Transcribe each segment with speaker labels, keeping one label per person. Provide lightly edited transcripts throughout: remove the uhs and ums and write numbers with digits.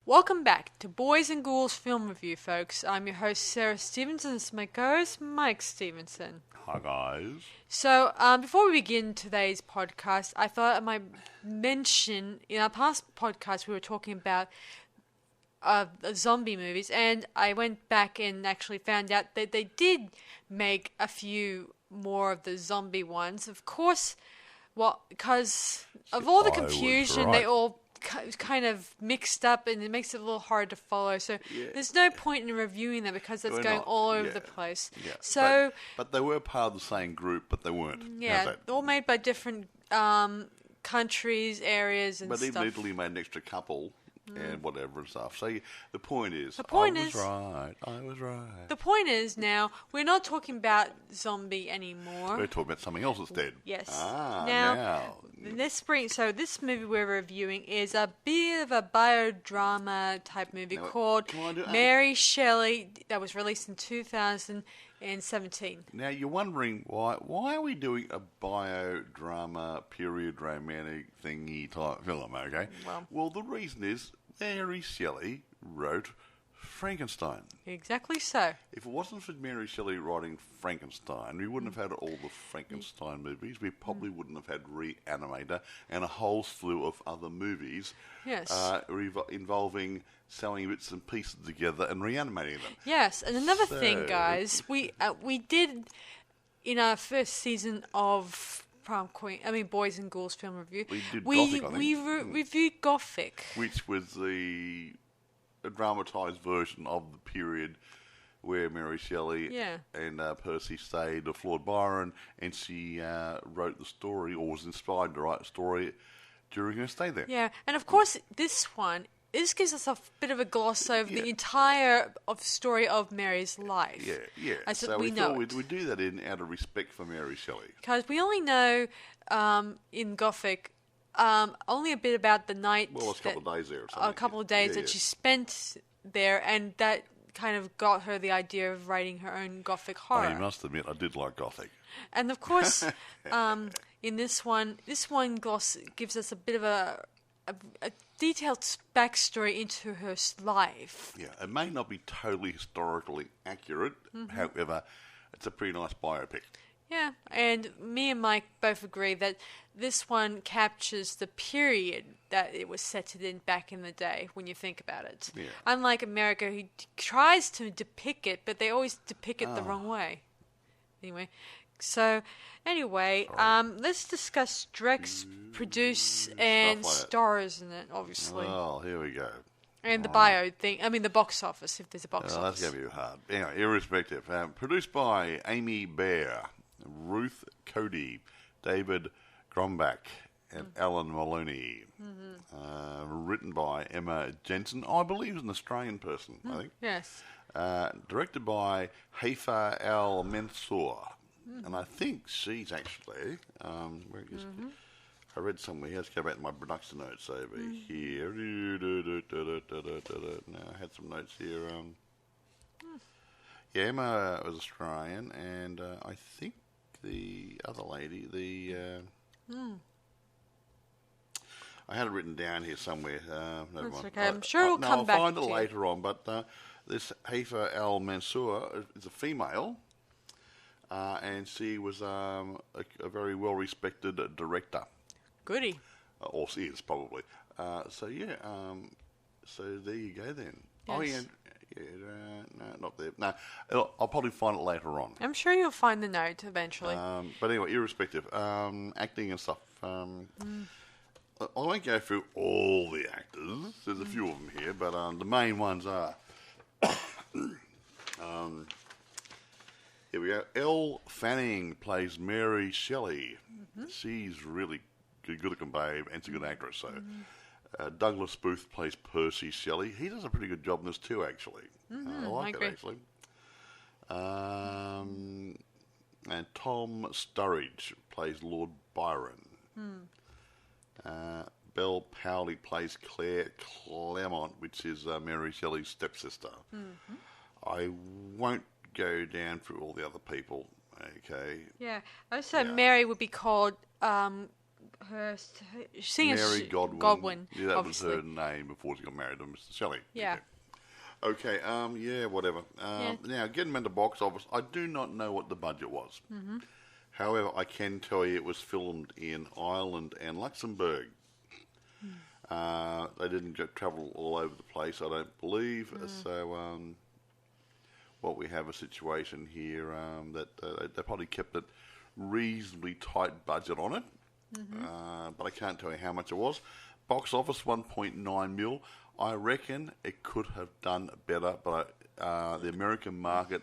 Speaker 1: Welcome back to Boys and Ghouls Film Review, folks. I'm your host, Sarah Stephenson. This is my co-host, Mike Stephenson.
Speaker 2: Hi, guys.
Speaker 1: So, before we begin today's podcast, I thought I might mention, in our past podcast, we were talking about zombie movies, and I went back and actually found out that they did make a few more of the zombie ones. Of course, because of all the confusion, they all kind of mixed up, and it makes it a little hard to follow. So there's no point in reviewing them because it's going all over the place.
Speaker 2: Yeah.
Speaker 1: So,
Speaker 2: but they were part of the same group, but they weren't.
Speaker 1: Yeah, all made by different countries, areas, and
Speaker 2: stuff. But even Italy made an extra couple. And whatever and stuff. So the point is, I was right.
Speaker 1: The point is now we're not talking about zombie anymore.
Speaker 2: We're talking about something else instead.
Speaker 1: Yes.
Speaker 2: Now.
Speaker 1: This movie we're reviewing is a bit of a biodrama type movie called Mary Shelley that was released in 2017.
Speaker 2: Now you're wondering why are we doing a biodrama period romantic thingy type film? Okay. Well, the reason is Mary Shelley wrote Frankenstein.
Speaker 1: Exactly so.
Speaker 2: If it wasn't for Mary Shelley writing Frankenstein, we wouldn't have had all the Frankenstein movies. We probably wouldn't have had Reanimator and a whole slew of other movies involving sewing bits and pieces together and reanimating them.
Speaker 1: Yes, and another thing, guys, we did in our first season of Boys and Ghouls Film Review.
Speaker 2: We did Gothic, I think.
Speaker 1: We reviewed Gothic,
Speaker 2: which was a dramatised version of the period where Mary Shelley and Percy stayed with Lord Byron, and she wrote the story, or was inspired to write the story during her stay there.
Speaker 1: Yeah, and of course this gives us a bit of a gloss over the entire story of Mary's life.
Speaker 2: Yeah. So we thought we'd do that out of respect for Mary Shelley.
Speaker 1: Because we only know in Gothic only a bit about the night.
Speaker 2: Well, it's a couple of days there or something.
Speaker 1: A couple of days that she spent there, and that kind of got her the idea of writing her own Gothic horror.
Speaker 2: I must admit, I did like Gothic.
Speaker 1: And of course, in this one gloss gives us a bit of a detailed backstory into her life.
Speaker 2: Yeah, it may not be totally historically accurate, however, it's a pretty nice biopic.
Speaker 1: Yeah, and me and Mike both agree that this one captures the period that it was set in back in the day, when you think about it.
Speaker 2: Yeah.
Speaker 1: Unlike America, who tries to depict it, but they always depict it the wrong way. Anyway, let's discuss directs, produce, and stars in it, obviously.
Speaker 2: Oh, here we go.
Speaker 1: And the the box office, if there's a box office.
Speaker 2: That's going to be hard. Anyway, irrespective. Produced by Amy Baer, Ruth Cody, David Grombach, and Alan Maloney. Written by Emma Jensen. I believe he's an Australian person, I think.
Speaker 1: Yes.
Speaker 2: Directed by Haifa al-Mansour. And I think she's actually... where is it? I read somewhere. Let's go back to my production notes over here. Now, I had some notes here. Emma was Australian, and I think the other lady, I had it written down here somewhere. Never mind.
Speaker 1: Okay. I'm sure it'll come back.
Speaker 2: I'll find it later on. But this Haifa al-Mansour is a female, and she was a very well-respected director.
Speaker 1: Goody.
Speaker 2: Or she is, probably. So there you go then.
Speaker 1: Yes.
Speaker 2: Oh, yeah. No, not there. No, I'll probably find it later on.
Speaker 1: I'm sure you'll find the note eventually.
Speaker 2: But anyway, irrespective, acting and stuff. I won't go through all the actors. There's a few of them here, but the main ones are... here we go. Elle Fanning plays Mary Shelley. She's really good-looking babe, and she's a good actress. So Douglas Booth plays Percy Shelley. He does a pretty good job in this too, actually. I like it, actually. And Tom Sturridge plays Lord Byron. Belle Powley plays Claire Claremont, which is Mary Shelley's stepsister. I won't go down through all the other people, okay?
Speaker 1: Yeah. Also, Mary would be called singer
Speaker 2: Mary Godwin.
Speaker 1: Godwin,
Speaker 2: Yeah, that
Speaker 1: obviously.
Speaker 2: was her name before she got married to Mr. Shelley.
Speaker 1: Yeah.
Speaker 2: Okay, yeah, whatever. Now, getting into the box office, I do not know what the budget was. Mm-hmm. However, I can tell you it was filmed in Ireland and Luxembourg. They didn't travel all over the place, I don't believe. So, what we have a situation here that they probably kept it reasonably tight budget on it. But I can't tell you how much it was. Box office 1.9 mil. I reckon it could have done better, but the American market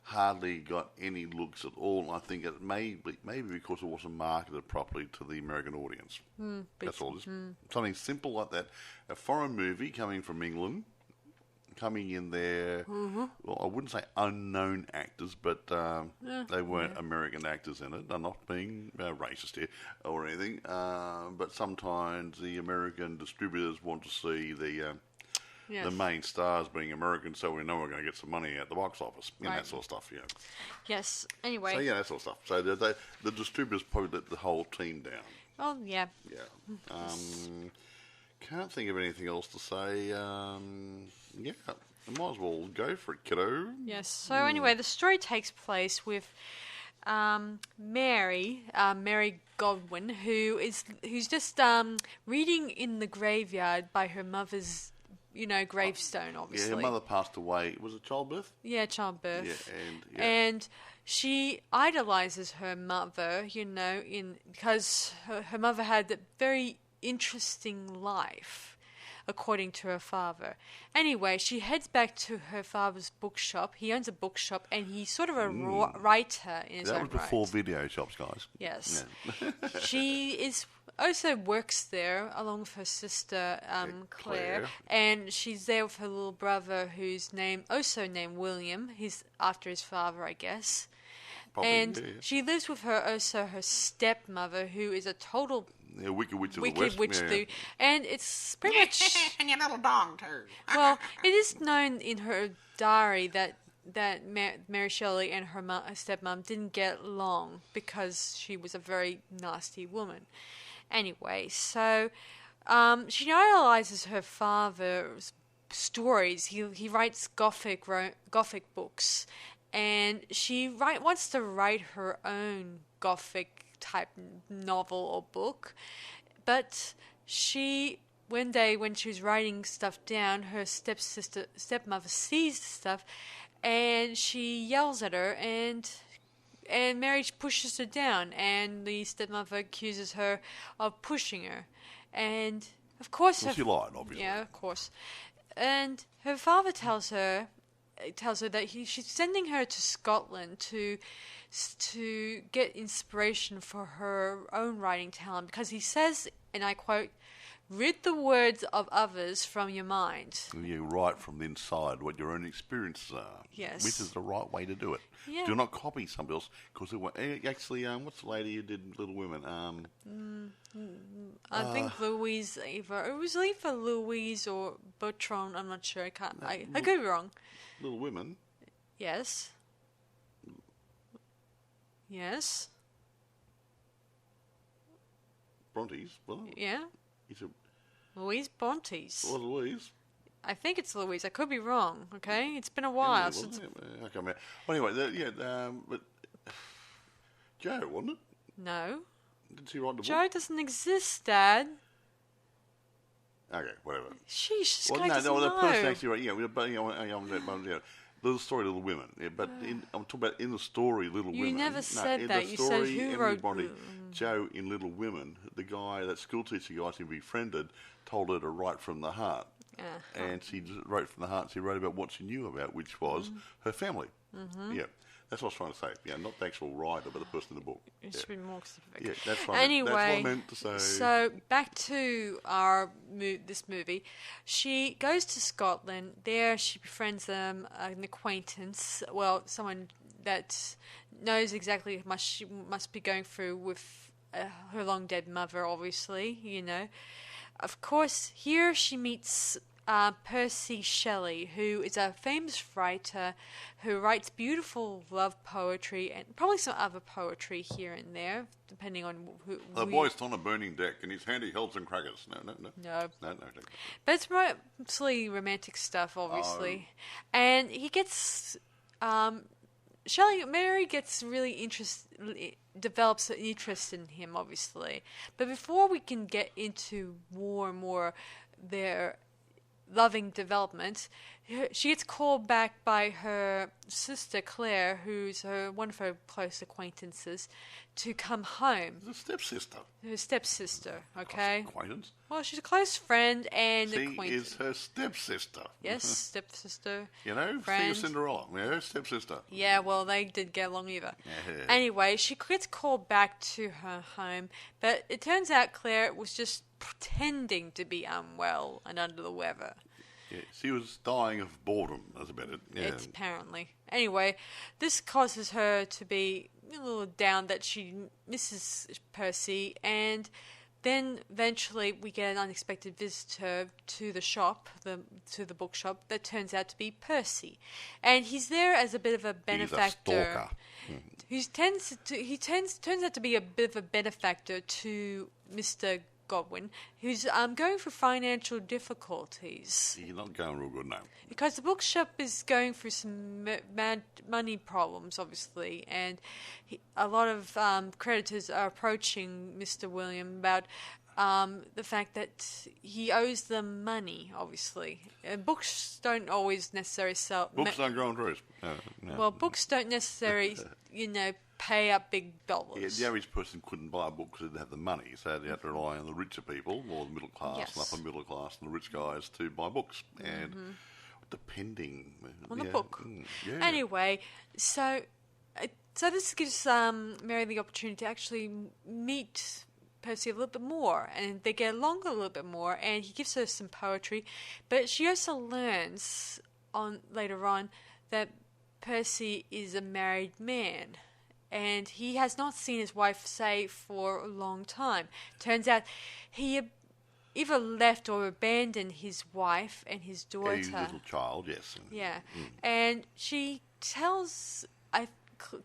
Speaker 2: hardly got any looks at all. I think it maybe because it wasn't marketed properly to the American audience. That's all. Just something simple like that. A foreign movie coming from England, coming in there. Well, I wouldn't say unknown actors, but they weren't American actors in it. I'm not being racist here or anything, but sometimes the American distributors want to see the main stars being American, so we know we're going to get some money at the box office and that sort of stuff.
Speaker 1: Yes. Anyway.
Speaker 2: So that sort of stuff. So the distributors probably let the whole team down.
Speaker 1: Oh yeah.
Speaker 2: Yeah. Can't think of anything else to say. I might as well go for it, kiddo.
Speaker 1: Yes. So anyway, the story takes place with Mary Godwin, who's just reading in the graveyard by her mother's, gravestone. Obviously.
Speaker 2: Yeah, her mother passed away. Was it childbirth?
Speaker 1: Yeah, childbirth.
Speaker 2: Yeah,
Speaker 1: and she idolizes her mother, because her mother had a very interesting life, according to her father. Anyway, she heads back to her father's bookshop. He owns a bookshop, and he's sort of a writer in his own right.
Speaker 2: That was before video shops, guys.
Speaker 1: Yes. Yeah. She also works there along with her sister Claire, and she's there with her little brother, who's also named William. He's after his father, I guess.
Speaker 2: Probably,
Speaker 1: and she lives with her stepmother, who is a total
Speaker 2: Wicked Witch of the West.
Speaker 1: And it's pretty much...
Speaker 3: and your little dog, too.
Speaker 1: Well, it is known in her diary that Mary Shelley and her stepmom didn't get along because she was a very nasty woman. Anyway, so she idolizes her father's stories. He writes Gothic books, and she wants to write her own Gothic type novel or book, but one day when she was writing stuff down, her stepmother sees the stuff, and she yells at her, and Mary pushes her down, and the stepmother accuses her of pushing her, and of course
Speaker 2: she lied, obviously.
Speaker 1: Yeah, of course. And her father tells her that she's sending her to Scotland to get inspiration for her own writing talent, because he says, and I quote, "Rid the words of others from your mind."
Speaker 2: You write from the inside what your own experiences are.
Speaker 1: Yes.
Speaker 2: Which is the right way to do it.
Speaker 1: Yeah.
Speaker 2: Do not copy somebody else, because actually, what's the lady who did Little Women?
Speaker 1: I think Louise either. It was either Louise or Bertrand. I'm not sure. I could be wrong.
Speaker 2: Little Women?
Speaker 1: Yes. Yes.
Speaker 2: Brontes? Well,
Speaker 1: Yeah.
Speaker 2: it's a...
Speaker 1: Louise Brontes.
Speaker 2: Well, Louise.
Speaker 1: I think it's Louise. I could be wrong. Okay, it's been a while.
Speaker 2: Yeah, well, anyway, but Joe, wasn't it?
Speaker 1: No.
Speaker 2: Did she write the book?
Speaker 1: Joe doesn't exist, Dad.
Speaker 2: Okay, whatever.
Speaker 1: Sheesh, this
Speaker 2: Well,
Speaker 1: guy doesn't
Speaker 2: the
Speaker 1: know.
Speaker 2: person actually wrote, Little Story, Little Women. Yeah, but I'm talking about in the story, Little Women.
Speaker 1: You never said
Speaker 2: in
Speaker 1: that.
Speaker 2: The
Speaker 1: You
Speaker 2: story,
Speaker 1: said who
Speaker 2: Emily
Speaker 1: wrote...
Speaker 2: Bronte, Joe in Little Women, the guy, that school teacher guy she befriended, told her to write from the heart.
Speaker 1: Uh-huh.
Speaker 2: And she wrote from the heart. She wrote about what she knew about, which was her family. Mm-hmm. Yeah, that's what I was trying to say. Yeah, not the actual writer, but the person in the book.
Speaker 1: It should be more specific.
Speaker 2: Yeah, that's right.
Speaker 1: Anyway,
Speaker 2: that's what I meant to say.
Speaker 1: So back to this movie. She goes to Scotland. There she befriends an acquaintance. Well, someone that knows exactly how much she must be going through with her long dead mother, obviously, Of course, here she meets Percy Shelley, who is a famous writer who writes beautiful love poetry and probably some other poetry here and there, depending on who.
Speaker 2: The boy's on a burning deck and his handy held some crackers. No.
Speaker 1: But it's mostly romantic stuff, obviously. And he gets... Mary gets really develops an interest in him, obviously. But before we can get into more and more their loving development, she gets called back by her sister Claire, who's one of her close acquaintances, to come home.
Speaker 2: The stepsister.
Speaker 1: Her stepsister, okay?
Speaker 2: Close acquaintance.
Speaker 1: Well, she's a close friend and
Speaker 2: She
Speaker 1: acquaintance.
Speaker 2: is her stepsister.
Speaker 1: Yes, stepsister.
Speaker 2: You know,
Speaker 1: friend.
Speaker 2: think of Cinderella. Yeah, stepsister.
Speaker 1: Yeah, well, they didn't get along either.
Speaker 2: Yeah.
Speaker 1: Anyway, she gets called back to her home, but it turns out Claire was just pretending to be unwell and under the weather.
Speaker 2: Yeah, she was dying of boredom, that's about it. Yeah.
Speaker 1: It's apparently. Anyway, this causes her to be a little down that she misses Percy, and then eventually we get an unexpected visitor to the shop, to the bookshop, that turns out to be Percy. And he's there as a bit of a benefactor.
Speaker 2: He's a stalker.
Speaker 1: Turns out to be a bit of a benefactor to Mr. Godwin, who's going through financial difficulties.
Speaker 2: He's not going real good now.
Speaker 1: Because the bookshop is going through some mad money problems, obviously, and a lot of creditors are approaching Mr. William about the fact that he owes them money, obviously. And books don't always necessarily sell...
Speaker 2: Books don't grow on trees. No.
Speaker 1: Well, books don't necessarily, pay up big dollars.
Speaker 2: Yeah, the average person couldn't buy a book because they didn't have the money, so they had to rely on the richer people, or the middle class,
Speaker 1: Yes.
Speaker 2: and upper middle class, and the rich guys to buy books. And depending
Speaker 1: On the book.
Speaker 2: Yeah.
Speaker 1: Anyway, so this gives Mary the opportunity to actually meet Percy a little bit more, and they get along a little bit more, and he gives her some poetry, but she also learns later on that Percy is a married man, and he has not seen his wife, say, for a long time. Turns out he either left or abandoned his wife and his daughter.
Speaker 2: His little child, yes.
Speaker 1: Yeah. And she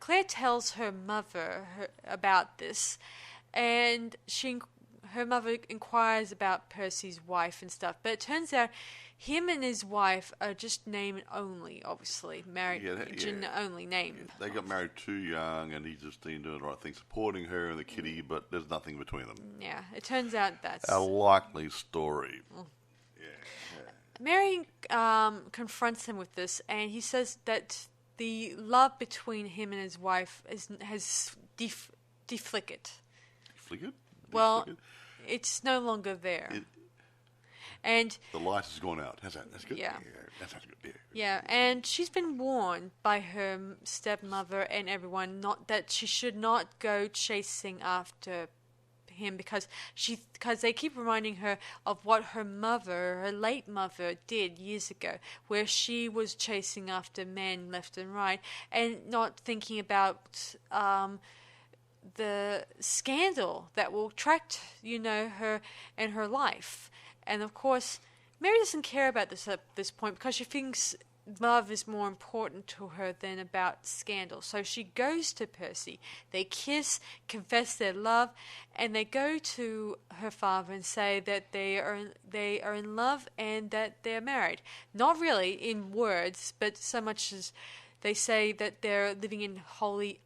Speaker 1: Claire tells her mother about this, and her mother inquires about Percy's wife and stuff, but it turns out him and his wife are just name only, obviously. Married, only name.
Speaker 2: They got married too young, and he's just been doing the right thing, supporting her and the kitty, but there's nothing between them.
Speaker 1: Yeah, it turns out that's...
Speaker 2: A likely story.
Speaker 1: Mary confronts him with this, and he says that the love between him and his wife has deflickered.
Speaker 2: Flickered?
Speaker 1: Well, it's no longer there. And
Speaker 2: the light has gone out. That's good.
Speaker 1: Yeah.
Speaker 2: That sounds good.
Speaker 1: Yeah, and she's been warned by her stepmother and everyone that she should not go chasing after him because they keep reminding her of what her late mother did years ago, where she was chasing after men left and right and not thinking about the scandal that will attract her and her life. And of course, Mary doesn't care about this at this point because she thinks love is more important to her than about scandal. So she goes to Percy. They kiss, confess their love, and they go to her father and say that they are in love and that they're married. Not really in words, but so much as they say that they're living in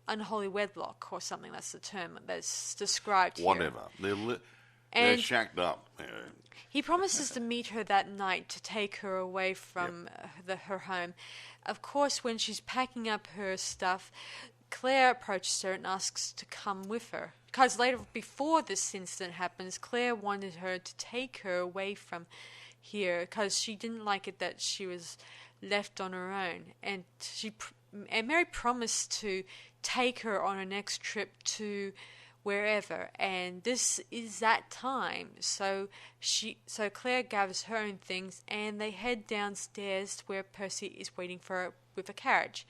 Speaker 1: unholy wedlock or something. That's the term that's described here.
Speaker 2: Whatever. They're shacked up.
Speaker 1: He promises to meet her that night to take her away from her home. Of course, when she's packing up her stuff, Claire approaches her and asks to come with her. Because before this incident happens, Claire wanted her to take her away from here because she didn't like it that she was left on her own. And Mary promised to take her on her next trip to wherever, and this is that time. So Claire gathers her own things, and they head downstairs to where Percy is waiting for her with a carriage.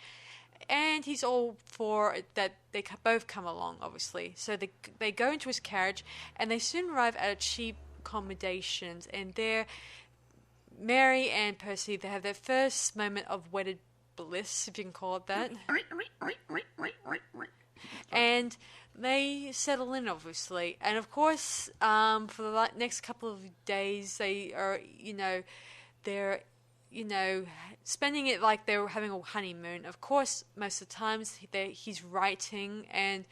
Speaker 1: And he's all for that. They both come along, obviously. So they go into his carriage, and they soon arrive at a cheap accommodations, and there Mary and Percy, they have their first moment of wedded bliss, if you can call it that. And they settle in, obviously. And, of course, for the next couple of days, they are, they're, spending it like they were having a honeymoon. Of course, most of the times he's writing, and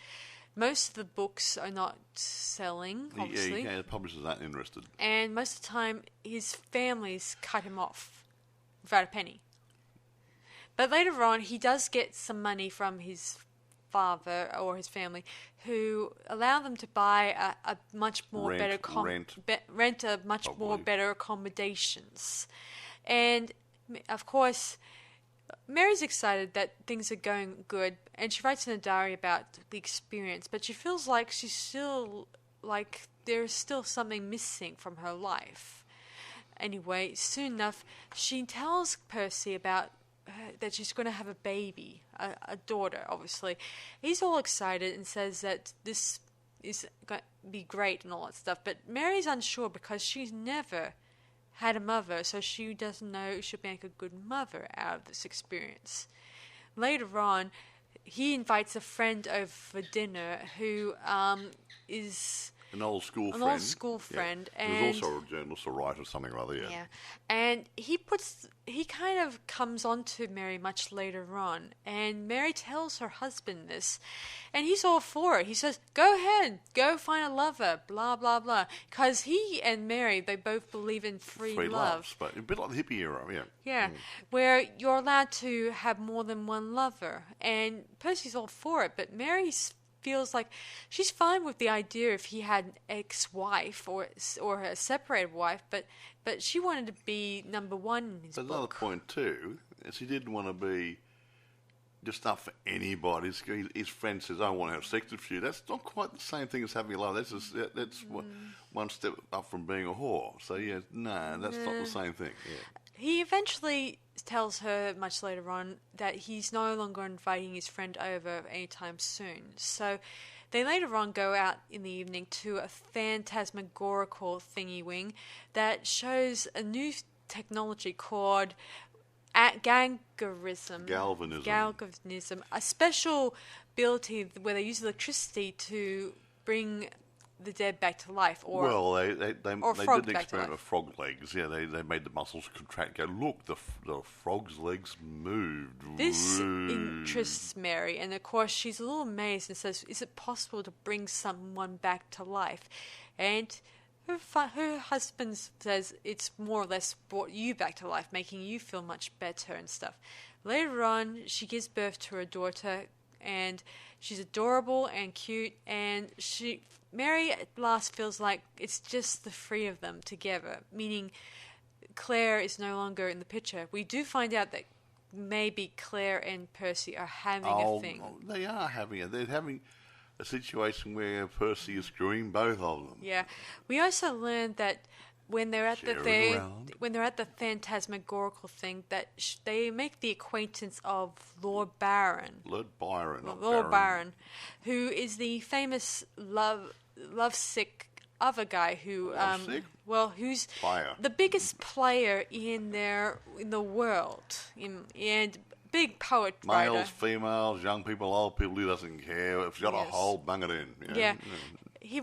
Speaker 1: most of the books are not selling, obviously.
Speaker 2: Yeah, the publishers aren't interested.
Speaker 1: And most of the time, his family's cut him off without a penny. But later on, he does get some money from his father or his family, who allow them to buy a much more rent a much
Speaker 2: probably.
Speaker 1: more better accommodations. And of course, Mary's excited that things are going good, and she writes in a diary about the experience, but she feels like she's still, like, there's still something missing from her life. Anyway, soon enough, she tells Percy about that she's going to have a baby, a daughter, obviously. He's all excited and says that this is going to be great and all that stuff, but Mary's unsure because she's never had a mother, so she doesn't know if she'll make a good mother out of this experience. Later on, he invites a friend over for dinner who is
Speaker 2: an old school friend.
Speaker 1: And
Speaker 2: he was also a journalist or writer or something or other,
Speaker 1: yeah. And he kind of comes on to Mary much later on, and Mary tells her husband this, and he's all for it. He says, go ahead, go find a lover, blah, blah, blah. Because he and Mary, they both believe in free love.
Speaker 2: Loves, but a bit like the hippie era, yeah.
Speaker 1: Yeah, where you're allowed to have more than one lover. And Percy's all for it, but Mary's feels like she's fine with the idea if he had an ex-wife or a separated wife, but she wanted to be number one in his book.
Speaker 2: Another point too is he didn't want to be just not for anybody. His friend says, "I want to have sex with you." That's not quite the same thing as having a love. That's one step up from being a whore. So yeah, that's not the same thing. Yeah.
Speaker 1: He eventually tells her much later on that he's no longer inviting his friend over anytime soon. So they later on go out in the evening to a phantasmagorical thingy-wing that shows a new technology called galvanism, a special ability where they use electricity to bring the dead back to life, they did an experiment with frog legs.
Speaker 2: Yeah, they made the muscles contract. Go, look, the frog's legs moved.
Speaker 1: This interests Mary, and of course she's a little amazed and says, "Is it possible to bring someone back to life?" And her husband says it's more or less brought you back to life, making you feel much better and stuff. Later on, she gives birth to her daughter, and she's adorable and cute, and Mary at last feels like it's just the three of them together, meaning Claire is no longer in the picture. We do find out that maybe Claire and Percy are having a thing.
Speaker 2: They are having it. They're having a situation where Percy is screwing both of them.
Speaker 1: Yeah. We also learned that when they're at the phantasmagorical thing, that they make the acquaintance of Lord Byron, who is the famous lovesick other guy who who's the biggest player in the world, and big poet writer.
Speaker 2: Males, females, young people, old people, he doesn't care. If you've got a hole, bung it in.
Speaker 1: Yeah.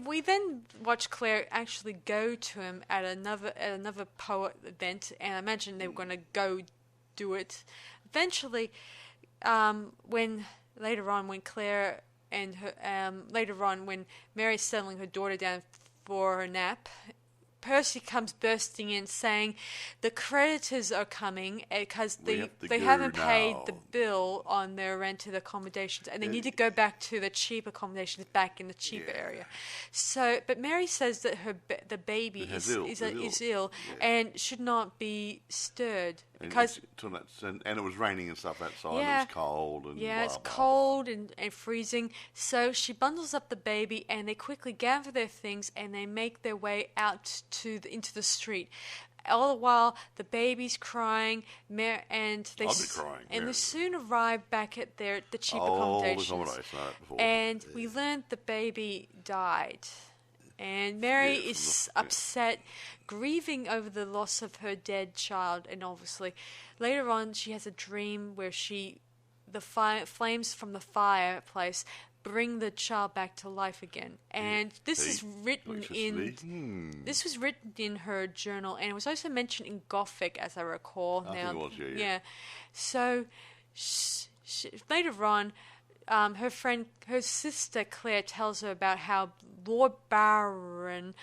Speaker 1: We then watch Claire actually go to him at another poet event, and I imagine they were going to go do it. Eventually, when Claire and her when Mary's settling her daughter down for her nap, Percy comes bursting in saying the creditors are coming because they haven't paid the bill on their rented accommodations, and they need to go back to the cheap accommodations back in the cheap area. So, but Mary says that the baby is ill and should not be stirred. Because
Speaker 2: and it was raining and stuff outside. And it was cold and
Speaker 1: it's cold and freezing. So she bundles up the baby, and they quickly gather their things and they make their way out into the street. All the while, the baby's crying, and they soon arrive back at the cheap accommodations. And we learned the baby died. And Mary is upset, grieving over the loss of her dead child. And obviously, later on, she has a dream where the flames from the fireplace bring the child back to life again. And this was written in her journal, and it was also mentioned in Gothic, as I recall.
Speaker 2: I think it was,
Speaker 1: yeah. So later on, her sister Claire tells her about how Lord Byron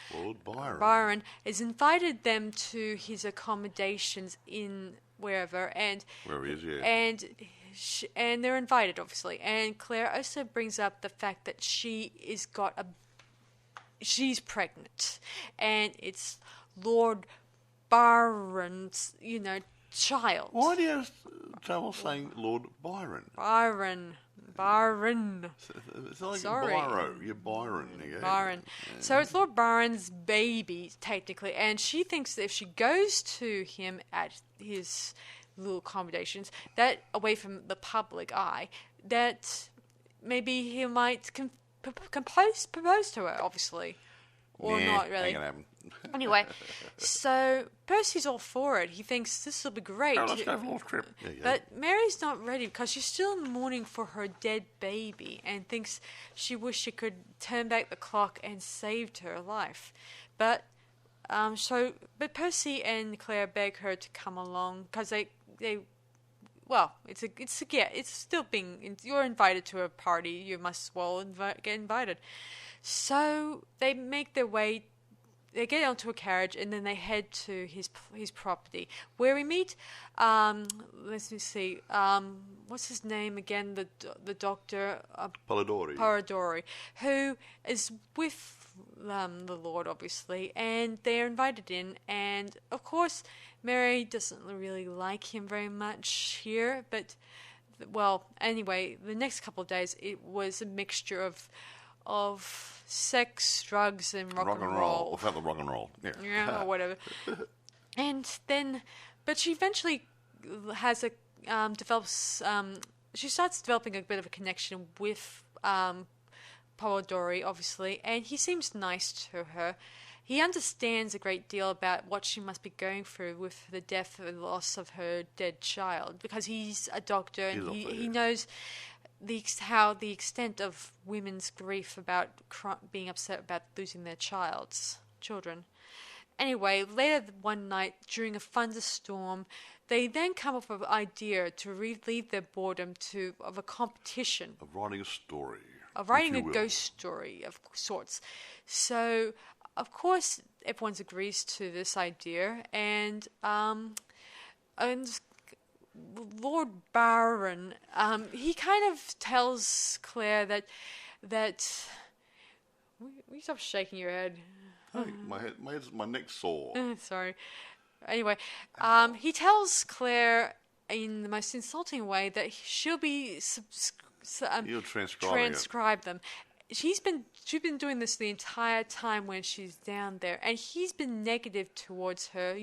Speaker 1: has invited them to his accommodations in wherever, and
Speaker 2: where he is,
Speaker 1: and they're invited, obviously. And Claire also brings up the fact that she's pregnant, and it's Lord Byron's, child.
Speaker 2: Why do you have trouble saying Lord Byron?
Speaker 1: Byron.
Speaker 2: It's like Byron. You're Byron.
Speaker 1: Byron. So it's Lord Byron's baby, technically, and she thinks that if she goes to him at his little accommodations, that away from the public eye, that maybe he might propose to her, obviously. Or not really.
Speaker 2: Ain't gonna happen.
Speaker 1: Anyway, so Percy's all for it. He thinks this will be great.
Speaker 2: Oh, let's go for a little trip.
Speaker 1: But Mary's not ready because she's still in mourning for her dead baby and thinks she wished she could turn back the clock and saved her life. But Percy and Claire beg her to come along because it's still being, you're invited to a party, you must get invited. So they make their way. They get onto a carriage and then they head to his property, where we meet. Let me see. What's his name again? The doctor. Polidori, who is with the Lord, obviously, and they're invited in. And of course, Mary doesn't really like him very much here. But anyway, the next couple of days it was a mixture of sex, drugs, and rock and roll.
Speaker 2: We've had the rock and roll.
Speaker 1: Yeah, or whatever. But she eventually she starts developing a bit of a connection with Polidori, obviously, and he seems nice to her. He understands a great deal about what she must be going through with the death and loss of her dead child, because he's a doctor and he knows the extent of women's grief about being upset about losing their children. Anyway, later one night during a thunderstorm, they then come up with an idea to relieve their boredom of a competition.
Speaker 2: Of writing a story.
Speaker 1: Of writing a ghost story of sorts. So, of course, everyone agrees to this idea, and Lord Byron, he kind of tells Claire that will you stop shaking your head?
Speaker 2: Hey, my neck's sore.
Speaker 1: Sorry. Anyway, he tells Claire in the most insulting way that she'll be
Speaker 2: You'll
Speaker 1: transcribe them. She's been doing this the entire time when she's down there, and he's been negative towards her.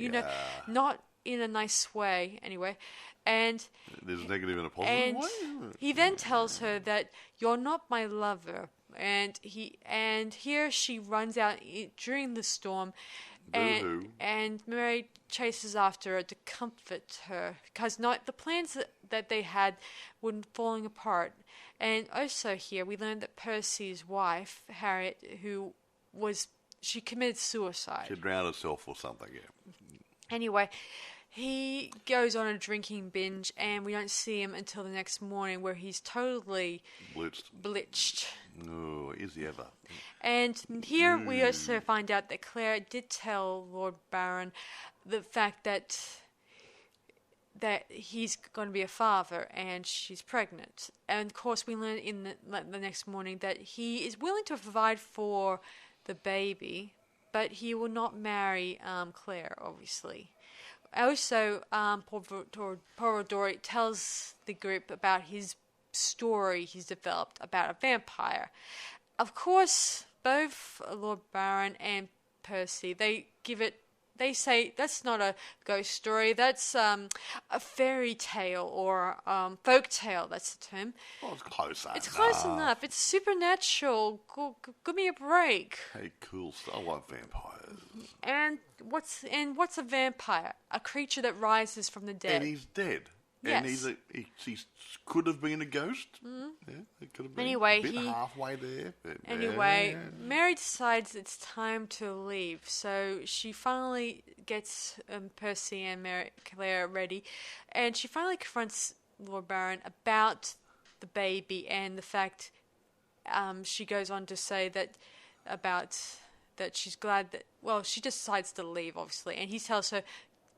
Speaker 1: Not in a nice way, anyway. And
Speaker 2: there's negative in a positive way.
Speaker 1: He then tells her that you're not my lover, and here she runs out during the storm, and Mary chases after her to comfort her because the plans that they had were falling apart. And also here we learned that Percy's wife Harriet, she committed suicide.
Speaker 2: She drowned herself or something. Yeah.
Speaker 1: Anyway. He goes on a drinking binge, and we don't see him until the next morning, where he's totally blitzed.
Speaker 2: Oh, is he ever?
Speaker 1: And here we also find out that Claire did tell Lord Byron the fact that he's going to be a father, and she's pregnant. And of course, we learn in the next morning that he is willing to provide for the baby, but he will not marry Claire, obviously. Also, Polidori tells the group about his story he's developed about a vampire. Of course, both Lord Byron and Percy, they they say that's not a ghost story. That's a fairy tale or folk tale. That's the term.
Speaker 2: Well, it's close enough.
Speaker 1: It's close enough. It's supernatural. Give me a break.
Speaker 2: Hey, cool stuff. I like vampires.
Speaker 1: And what's a vampire? A creature that rises from the dead.
Speaker 2: And he's dead.
Speaker 1: Yes.
Speaker 2: And he could have been a ghost. Mm. Yeah, it could have been.
Speaker 1: Anyway,
Speaker 2: a bit halfway there.
Speaker 1: Anyway, Mary decides it's time to leave. So she finally gets Percy and Claire ready. And she finally confronts Lord Byron about the baby and the fact she goes on to say that she's glad that, well, she decides to leave, obviously. And he tells her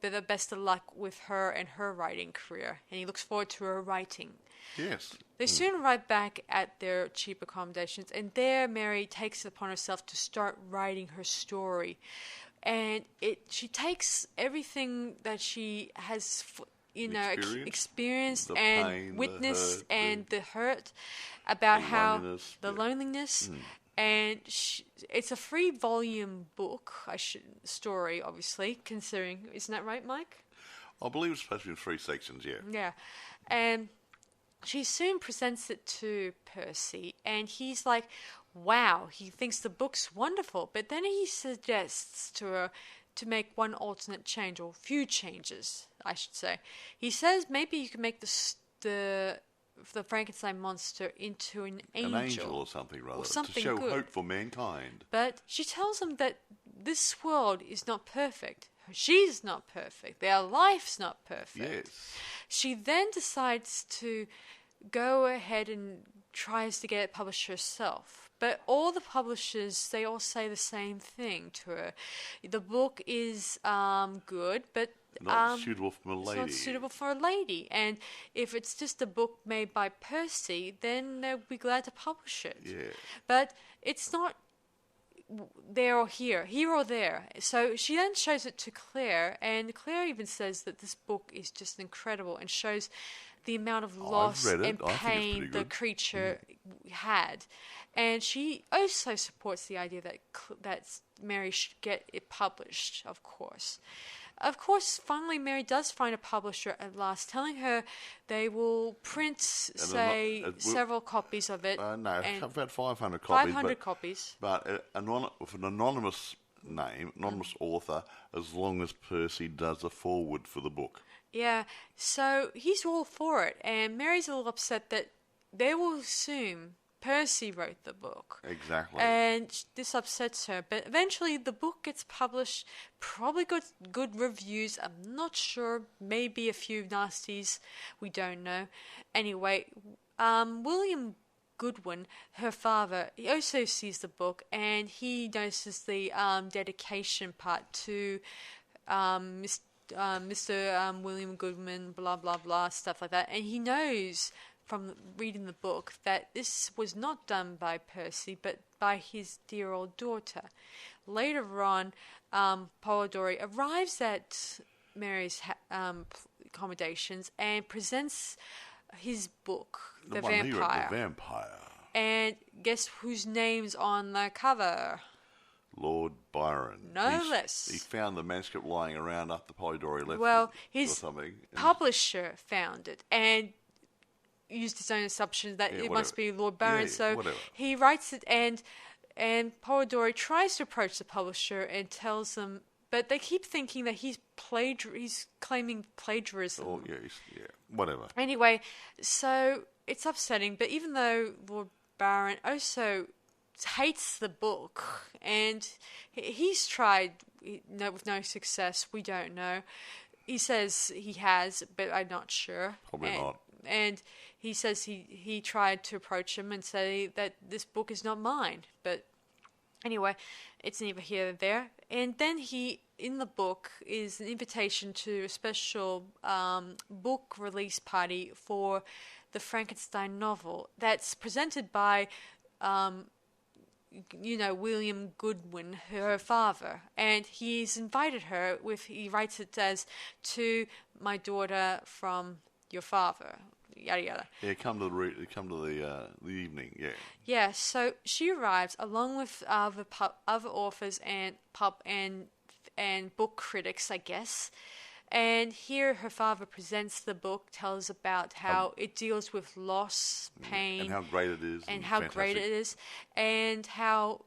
Speaker 1: the best of luck with her and her writing career. And he looks forward to her writing.
Speaker 2: Yes.
Speaker 1: They soon arrive back at their cheap accommodations. And there Mary takes it upon herself to start writing her story. And she takes everything that she has experienced and
Speaker 2: pain,
Speaker 1: witnessed
Speaker 2: the
Speaker 1: hurt about how
Speaker 2: loneliness,
Speaker 1: the loneliness. And it's a 3-volume book, story, obviously, considering, isn't that right, Mike?
Speaker 2: I believe it's supposed to be in 3 sections, yeah.
Speaker 1: Yeah. And she soon presents it to Percy, and he's like, wow, he thinks the book's wonderful. But then he suggests to her to make one alternate change, or a few changes, I should say. He says maybe you can make the Frankenstein monster into an angel.
Speaker 2: An angel or something, rather.
Speaker 1: Or something
Speaker 2: to show
Speaker 1: good.
Speaker 2: hope for mankind.
Speaker 1: But she tells him that this world is not perfect. She's not perfect. Their life's not perfect.
Speaker 2: Yes.
Speaker 1: She then decides to go ahead and tries to get it published herself. But all the publishers, they all say the same thing to her. The book is good, but
Speaker 2: not suitable for a lady.
Speaker 1: It's not suitable for a lady. And if it's just a book made by Percy, then they'll be glad to publish it.
Speaker 2: Yeah.
Speaker 1: But it's not there or here or there. So she then shows it to Claire, and Claire even says that this book is just incredible and shows the amount of loss and pain the creature had. And she also supports the idea that Mary should get it published, of course. Of course, finally, Mary does find a publisher at last, telling her they will print, several copies of it.
Speaker 2: No, about 500 copies.
Speaker 1: 500 copies.
Speaker 2: But with an anonymous name, anonymous author, as long as Percy does a foreword for the book.
Speaker 1: Yeah, so he's all for it. And Mary's a little upset that they will assume Percy wrote the book.
Speaker 2: Exactly.
Speaker 1: And this upsets her. But eventually the book gets published, probably got good reviews. I'm not sure. Maybe a few nasties. We don't know. Anyway, William Goodwin, her father, he also sees the book, and he notices the dedication part to Mr. William Goodman, blah, blah, blah, stuff like that. And he knows from reading the book that this was not done by Percy, but by his dear old daughter. Later on, Polidori arrives at Mary's accommodations and presents his book, The Vampire.
Speaker 2: The Vampire.
Speaker 1: And guess whose name's on the cover?
Speaker 2: Lord Byron.
Speaker 1: No less.
Speaker 2: He found the manuscript lying around after Polidori left
Speaker 1: his publisher found it and used his own assumption that it must be Lord Byron. He writes it, and Polidori tries to approach the publisher and tells them, but they keep thinking that he's claiming plagiarism.
Speaker 2: Oh, whatever.
Speaker 1: Anyway, so it's upsetting, but even though Lord Byron also hates the book, and he's tried with no success, we don't know. He says he has, but I'm not sure.
Speaker 2: Probably not.
Speaker 1: And he says he tried to approach him and say that this book is not mine. But anyway, it's neither here nor there. And then in the book is an invitation to a special book release party for the Frankenstein novel that's presented by William Goodwin, her father, and he's invited her he writes it as, to my daughter from your father, yada yada.
Speaker 2: Yeah, come to the evening. Yeah.
Speaker 1: Yeah, so she arrives along with other authors and and book critics, I guess. And here her father presents the book, tells about how it deals with loss, pain.
Speaker 2: And how great it is.
Speaker 1: And how
Speaker 2: fantastic.
Speaker 1: great it is. And how...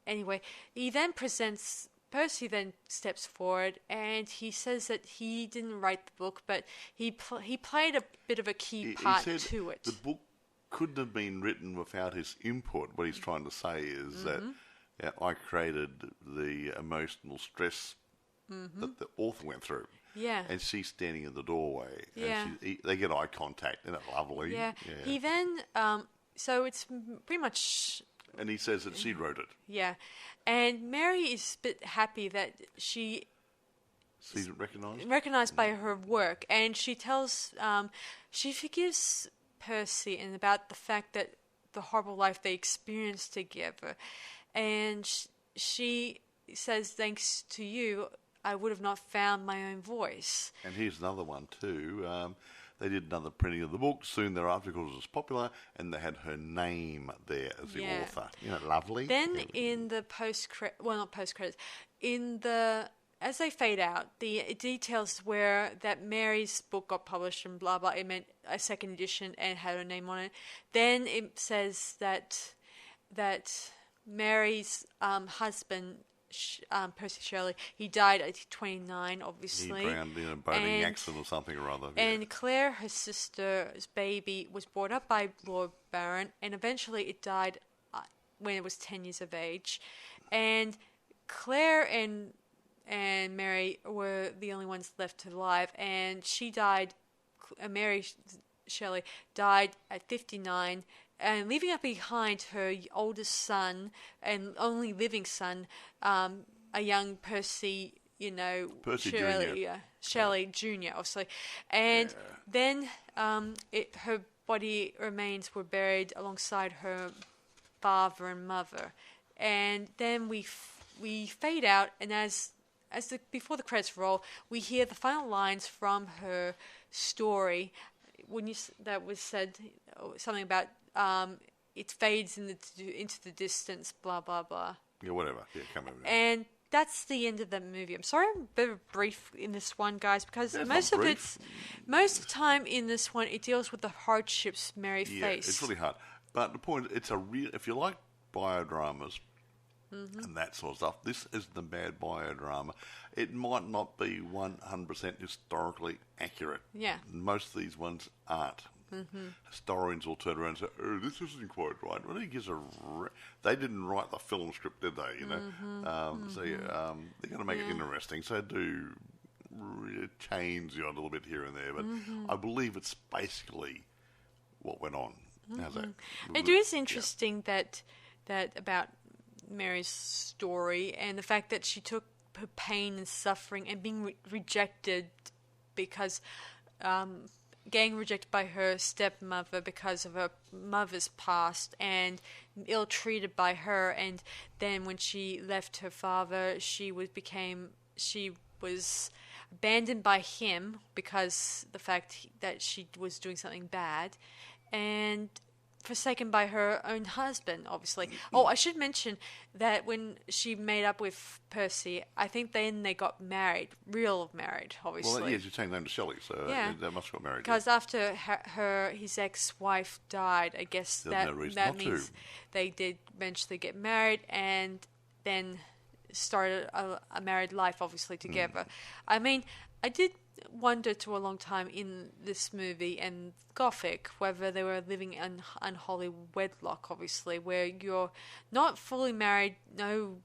Speaker 1: Anyway, he then presents... Percy then steps forward and he says that he didn't write the book, but he played a bit of a key part
Speaker 2: he said
Speaker 1: to it.
Speaker 2: The book couldn't have been written without his input. What he's trying to say is that I created the emotional stress that the author went through.
Speaker 1: Yeah.
Speaker 2: And she's standing in the doorway.
Speaker 1: Yeah.
Speaker 2: And they get eye contact. Isn't it lovely?
Speaker 1: Yeah. He then... so it's pretty much...
Speaker 2: And he says that she wrote it.
Speaker 1: Yeah. And Mary is a bit happy that she's recognized by her work. And she tells... she forgives Percy and about the fact that the horrible life they experienced together. And she says, thanks to you, I would have not found my own voice.
Speaker 2: And here's another one too. They did another printing of the book soon thereafter because it was popular, and they had her name there as the author. You know, lovely.
Speaker 1: Then in the not post-credits, as they fade out, it details where that Mary's book got published and blah blah. It meant a second edition and had her name on it. Then it says that Mary's husband, Percy Shelley, he died at 29, obviously.
Speaker 2: He drowned in a boating accident or something or other.
Speaker 1: And Claire, her sister's baby, was brought up by Lord Baron, and eventually it died when it was 10 years of age. And Claire and Mary were the only ones left alive, and she died. Mary Shelley died at 59. And leaving up behind her oldest son and only living son, a young Percy, Shelley Jr., obviously. And then her body remains were buried alongside her father and mother. And then we fade out, and before the credits roll, we hear the final lines from her story. That was said something about it fades into the distance, blah blah blah.
Speaker 2: Yeah, whatever. Yeah, come over.
Speaker 1: And that's the end of the movie. I'm sorry I'm a bit brief in this one, guys, because most of the time in this one it deals with the hardships Mary faced.
Speaker 2: Yeah, it's really hard. But the point, if you like biodramas and that sort of stuff, this isn't a bad biodrama. It might not be 100% historically accurate.
Speaker 1: Yeah.
Speaker 2: Most of these ones aren't. Historians will turn around and say, "Oh, this isn't quite right." Well, they didn't write the film script, did they? So they're going to make it interesting. So do change a little bit here and there, but I believe it's basically what went on. How's that?
Speaker 1: It is interesting that about Mary's story and the fact that she took her pain and suffering and being rejected because. Getting rejected by her stepmother because of her mother's past and ill-treated by her, and then when she left her father, she was abandoned by him because the fact that she was doing something bad, and forsaken by her own husband, obviously. Oh, I should mention that when she made up with Percy, I think then they got married, obviously.
Speaker 2: Well, she's changed name to Shelley, so they must have got married.
Speaker 1: Because after his ex-wife died, I guess that means they did eventually get married and then started a married life, obviously, together. I mean, I did wonder to a long time in this movie and Gothic whether they were living in unholy wedlock, obviously, where you're not fully married, no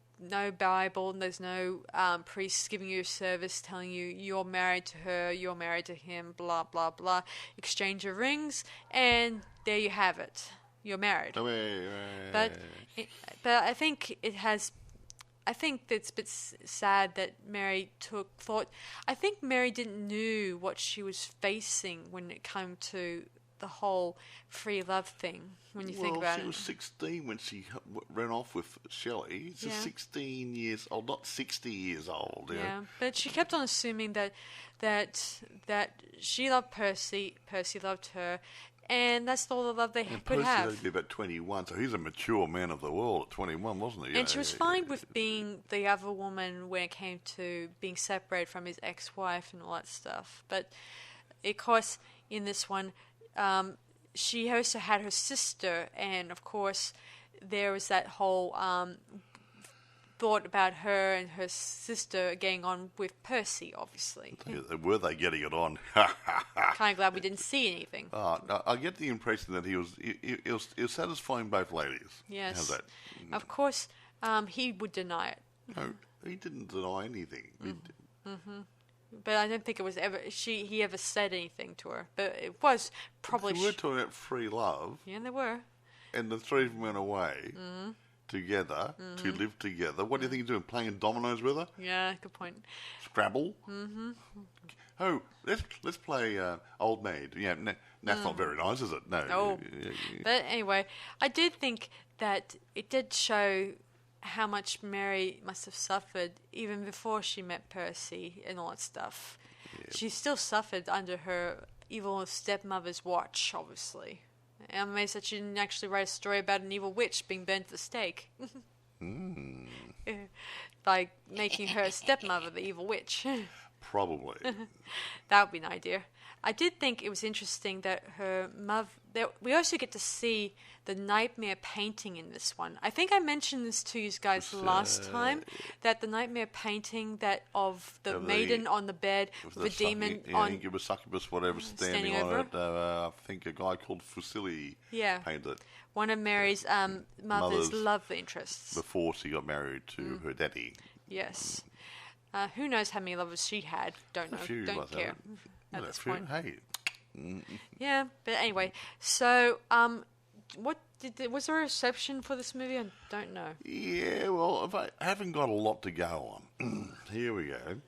Speaker 1: Bible, there's no priest giving you a service telling you you're married to her, you're married to him, blah blah blah, exchange your rings, and there you have it, you're married. But I think it's a bit sad that Mary thought. I think Mary didn't know what she was facing when it came to the whole free love thing. When you think about it,
Speaker 2: she was 16 when she ran off with Shelley. She's 16 years old, not 60 years old.
Speaker 1: Yeah, but she kept on assuming that she loved Percy, Percy loved her, and that's all the love they
Speaker 2: And
Speaker 1: could
Speaker 2: Percy
Speaker 1: have.
Speaker 2: had to be about 21, so he's a mature man of the world at 21, wasn't he?
Speaker 1: And she was fine with being the other woman when it came to being separated from his ex-wife and all that stuff. But, of course, in this one, she also had her sister, and, of course, there was that whole thought about her and her sister getting on with Percy, obviously.
Speaker 2: Were they getting it on?
Speaker 1: Kind of glad we didn't see anything.
Speaker 2: I get the impression that he was satisfying both ladies.
Speaker 1: Yes.
Speaker 2: How's that?
Speaker 1: Of course, he would deny it.
Speaker 2: No, he didn't deny anything.
Speaker 1: But I don't think it was ever he ever said anything to her. But it was probably.
Speaker 2: We were talking about free love.
Speaker 1: Yeah, they were.
Speaker 2: And the three of them went away together to live together. What do you think he's doing? Playing dominoes with her?
Speaker 1: Yeah, good point.
Speaker 2: Scrabble? Oh, let's play Old Maid. Yeah, that's not very nice, is it? No.
Speaker 1: Oh. But anyway, I did think that it did show how much Mary must have suffered even before she met Percy and all that stuff. Yeah. She still suffered under her evil stepmother's watch, obviously. I'm amazed that she didn't actually write a story about an evil witch being burnt at the stake. By making her stepmother the evil witch.
Speaker 2: Probably.
Speaker 1: That would be an idea. I did think it was interesting that her mother... We also get to see the nightmare painting in this one. I think I mentioned this to you guys last time, that the nightmare painting that of the maiden on the bed, the demon on...
Speaker 2: Incubus, succubus, whatever, standing on
Speaker 1: over
Speaker 2: it. I think a guy called Fusili painted it.
Speaker 1: One of Mary's mother's love interests.
Speaker 2: Before she got married to her daddy.
Speaker 1: Yes. Who knows how many lovers she had? Don't know. Don't care at this point.
Speaker 2: Hey.
Speaker 1: Yeah, but anyway. So, was there a reception for this movie? I don't know.
Speaker 2: Yeah, well, if I haven't got a lot to go on, here we go.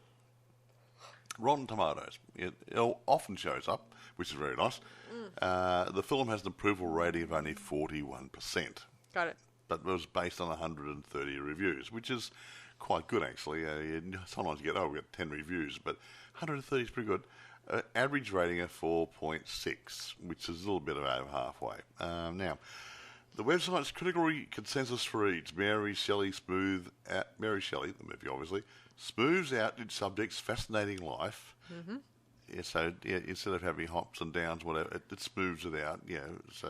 Speaker 2: Rotten Tomatoes. It often shows up, which is very nice. The film has an approval rating of only 41%.
Speaker 1: Got it.
Speaker 2: But it was based on 130 reviews, which is quite good, actually. Sometimes you get, we got 10 reviews, but 130 is pretty good. Average rating of 4.6, which is a little bit over halfway. Now, the website's critical consensus reads, Mary Shelley, the movie obviously, smooths out its subject's fascinating life. Yeah, so instead of having hops and downs, whatever, it smooths it out. So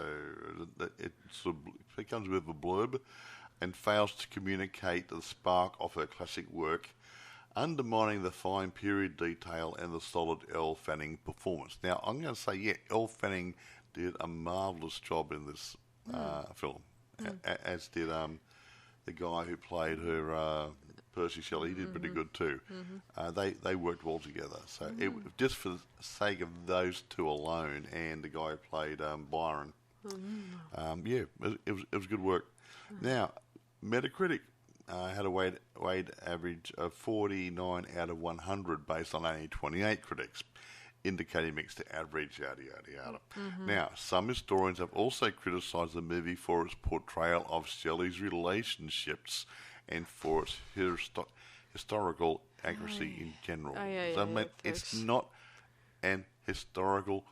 Speaker 2: it comes with a blurb and fails to communicate the spark of her classic work, undermining the fine period detail and the solid Elle Fanning performance. Now, I'm going to say, Elle Fanning did a marvellous job in this film, as did the guy who played her, Percy Shelley. He did pretty good too. They worked well together. So it just for the sake of those two alone, and the guy who played Byron, it was good work. Now, Metacritic had a weighted average of 49 out of 100 based on only 28 critics, indicating mixed to average, yada, yada, yada. Now, some historians have also criticised the movie for its portrayal of Shelley's relationships and for its historical accuracy in general. It's not an historical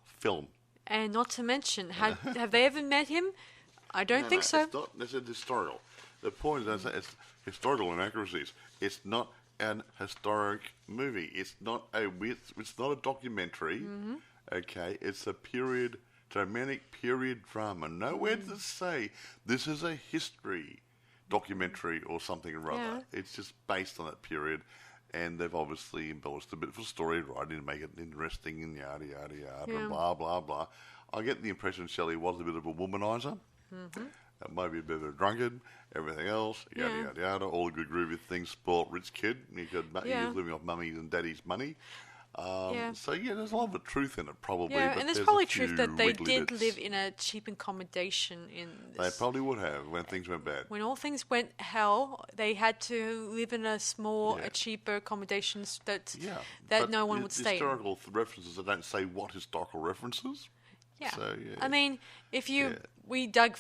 Speaker 2: film.
Speaker 1: And not to mention, have they ever met him? I don't think so.
Speaker 2: It's not. It's historical. The point is that it's historical inaccuracies. It's not an historic movie. It's not a documentary. Okay, it's a dramatic period drama. Nowhere to say this is a history documentary or something or other. Yeah. It's just based on that period, and they've obviously embellished a bit for story writing to make it interesting and yada yada yada and blah blah blah. I get the impression Shelley was a bit of a womanizer. Maybe a bit of a drunkard, everything else, yada, yada, yada, all the good groovy things, spoilt rich kid, he was living off mummy's and daddy's money. So, there's a lot of truth in it, probably.
Speaker 1: Yeah, and there's probably truth that they did live in a cheap accommodation in this.
Speaker 2: They probably would have when things went bad.
Speaker 1: When all things went hell, they had to live in a cheaper accommodations that no one would stay in.
Speaker 2: Historical references, I don't say what historical references.
Speaker 1: Yeah.
Speaker 2: So,
Speaker 1: I mean, if we dug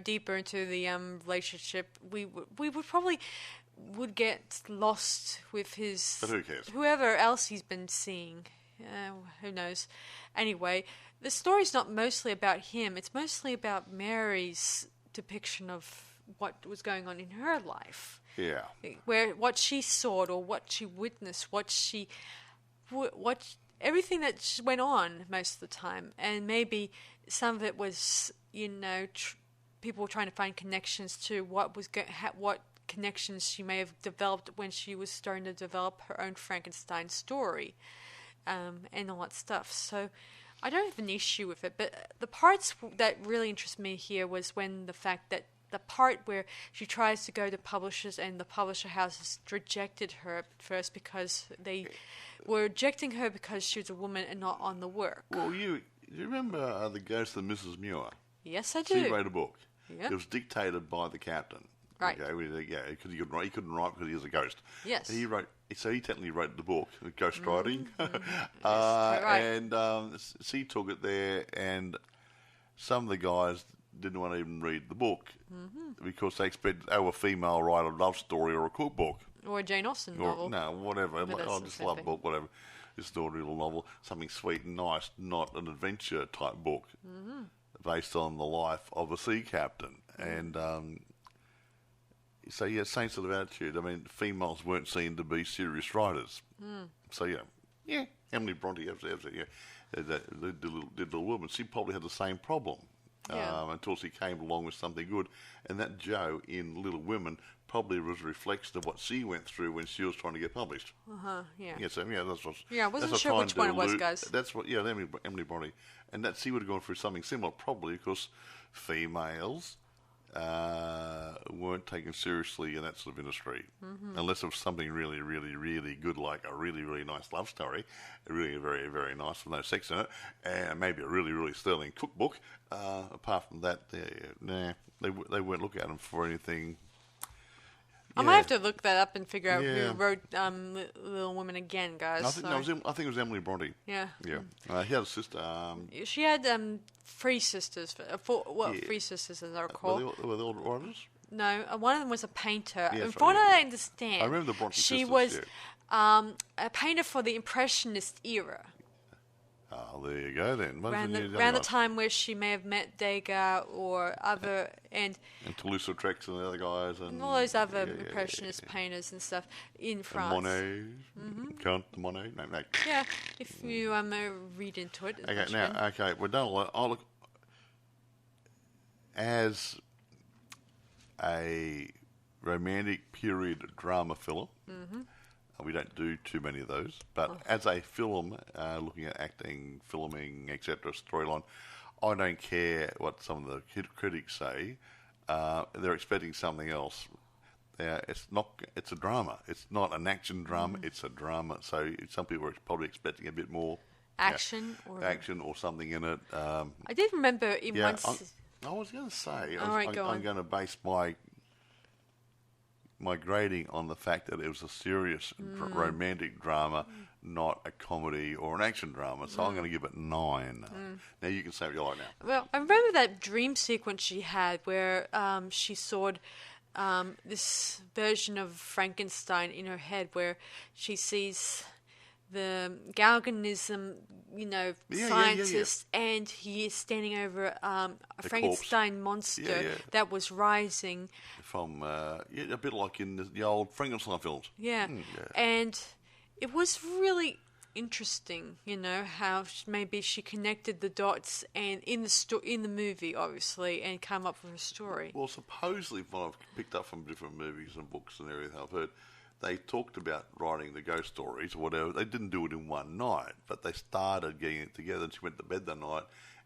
Speaker 1: deeper into the relationship, we would probably get lost with his...
Speaker 2: But who cares?
Speaker 1: Whoever else he's been seeing. Who knows? Anyway, the story's not mostly about him. It's mostly about Mary's depiction of what was going on in her life.
Speaker 2: Yeah.
Speaker 1: What she saw or what she witnessed, everything that went on most of the time. And maybe some of it was, people were trying to find connections to what connections she may have developed when she was starting to develop her own Frankenstein story, and all that stuff. So I don't have an issue with it, but the parts that really interest me here was when the fact that the part where she tries to go to publishers and the publisher houses rejected her at first because they were rejecting her because she was a woman and not on the work.
Speaker 2: Well, you remember The Ghost of Mrs. Muir?
Speaker 1: Yes, I do.
Speaker 2: She wrote a book.
Speaker 1: Yep.
Speaker 2: It was dictated by the captain.
Speaker 1: Right.
Speaker 2: Okay, yeah, because he couldn't write because he was a ghost.
Speaker 1: Yes.
Speaker 2: And he technically wrote the book, Ghost Writing.
Speaker 1: Right.
Speaker 2: And she took it there, and some of the guys didn't want to even read the book because they expected a female write a love story or a cookbook.
Speaker 1: Or a Jane Austen novel.
Speaker 2: No, whatever.
Speaker 1: But
Speaker 2: I just love a book, whatever. Just a little novel, something sweet and nice, not an adventure type book based on the life of a sea captain. And so, yeah, same sort of attitude. I mean, females weren't seen to be serious writers. So, yeah, Emily Bronte, absolutely, yeah. The little woman, she probably had the same problem until she came along with something good. And that Jo in Little Women probably was a reflection of what she went through when she was trying to get published.
Speaker 1: Yeah.
Speaker 2: Yeah, so, yeah, that's what...
Speaker 1: Yeah, I wasn't sure which one it was, guys.
Speaker 2: That's what, yeah, Emily Bronte. And that she would have gone through something similar, probably, because females weren't taken seriously in that sort of industry. Unless it was something really, really, really good, like a really, really nice love story, really very, very nice with no sex in it, and maybe a really, really sterling cookbook. Apart from that, they weren't looking at them for anything.
Speaker 1: I might have to look that up and figure out who wrote Little Women again, guys.
Speaker 2: I think it was Emily Bronte.
Speaker 1: Yeah.
Speaker 2: Yeah. He had a sister.
Speaker 1: She had three sisters. Three sisters, as I recall.
Speaker 2: Were they all writers?
Speaker 1: No, one of them was a painter.
Speaker 2: Yes,
Speaker 1: From what I understand,
Speaker 2: I remember the Bronte
Speaker 1: she
Speaker 2: sisters,
Speaker 1: was a painter for the Impressionist era.
Speaker 2: Oh, there you go then.
Speaker 1: Around the time where she may have met Degas or other and
Speaker 2: Toulouse-Lautrec and the other guys and
Speaker 1: all those other Impressionist painters and stuff in France.
Speaker 2: And Monet, Count Monet, no.
Speaker 1: Yeah, if you read into it.
Speaker 2: Okay, we're done. I'll look as a romantic period drama film. We don't do too many of those, but as a film, looking at acting, filming, etc., storyline, I don't care what some of the critics say. They're expecting something else. It's a drama. It's not an action drama. It's a drama. So some people are probably expecting a bit more
Speaker 1: action
Speaker 2: or something in it.
Speaker 1: I did remember once.
Speaker 2: I was going to say,
Speaker 1: I'm
Speaker 2: going to base my grading on the fact that it was a serious romantic drama, not a comedy or an action drama. So I'm going to give it 9. Now you can say what you like now.
Speaker 1: Well, I remember that dream sequence she had where she saw this version of Frankenstein in her head where she sees the Galganism, scientist, and he is standing over a Frankenstein monster that was rising.
Speaker 2: From, a bit like in the old Frankenstein films.
Speaker 1: Yeah. And it was really interesting, how maybe she connected the dots and in the movie, obviously, and come up with a story.
Speaker 2: Well, supposedly, what I've picked up from different movies and books and everything I've heard, they talked about writing the ghost stories or whatever. They didn't do it in one night, but they started getting it together. And she went to bed that night,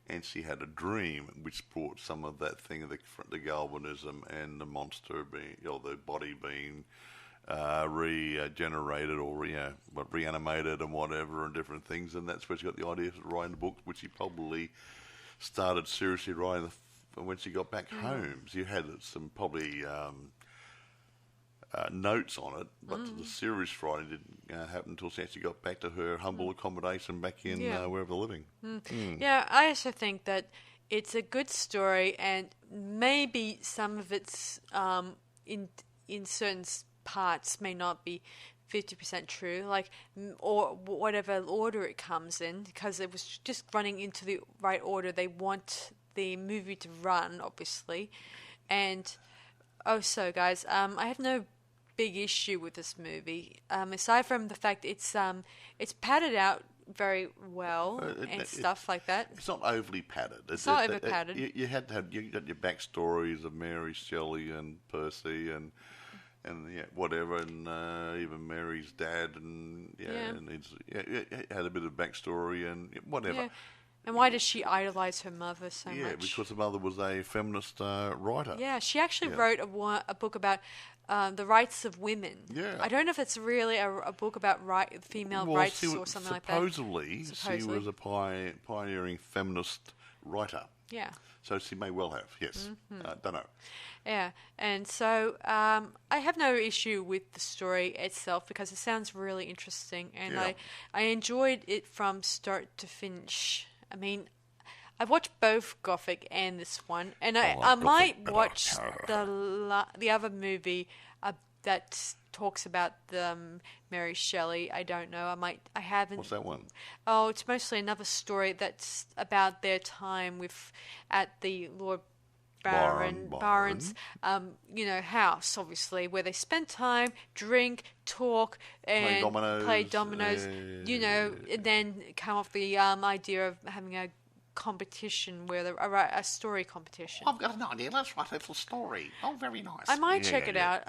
Speaker 2: and she had a dream which brought some of that thing of the galvanism and the monster being, the body being regenerated or reanimated and whatever and different things. And that's where she got the idea for writing the book, which she probably started seriously writing when she got back home. So you had some probably notes on it, but the serious writing didn't happen until she actually got back to her humble accommodation back in wherever they're living.
Speaker 1: Yeah, I also think that it's a good story, and maybe some of its in certain parts may not be 50% true, like, or whatever order it comes in, because it was just running into the right order they want the movie to run, obviously. And also, guys, I have no big issue with this movie, aside from the fact it's padded out very well and stuff like that.
Speaker 2: It's not overly padded.
Speaker 1: It's not over padded.
Speaker 2: You had to have you got your backstories of Mary Shelley and Percy and whatever, and even Mary's dad, and it had a bit of backstory and whatever.
Speaker 1: Yeah. And why does she idolize her mother so much?
Speaker 2: Yeah, because her mother was a feminist writer.
Speaker 1: Yeah, she actually wrote a book about the rights of women.
Speaker 2: Yeah.
Speaker 1: I don't know if it's really a book about female rights or something like that.
Speaker 2: Supposedly, she was a pioneering feminist writer.
Speaker 1: Yeah.
Speaker 2: So she may well have, yes. Don't know.
Speaker 1: Yeah, and so I have no issue with the story itself because it sounds really interesting, and I enjoyed it from start to finish. I mean, I've watched both Gothic and this one, and I might watch the other movie that talks about Mary Shelley. I don't know. I haven't.
Speaker 2: What's that one?
Speaker 1: Oh, it's mostly another story that's about their time at the Lord Byron's house, obviously, where they spend time, drink, talk, and play dominoes. And then come off the idea of having a competition where a story competition.
Speaker 3: I've got an idea. Let's write a little story. Oh, very nice.
Speaker 1: I might check it out.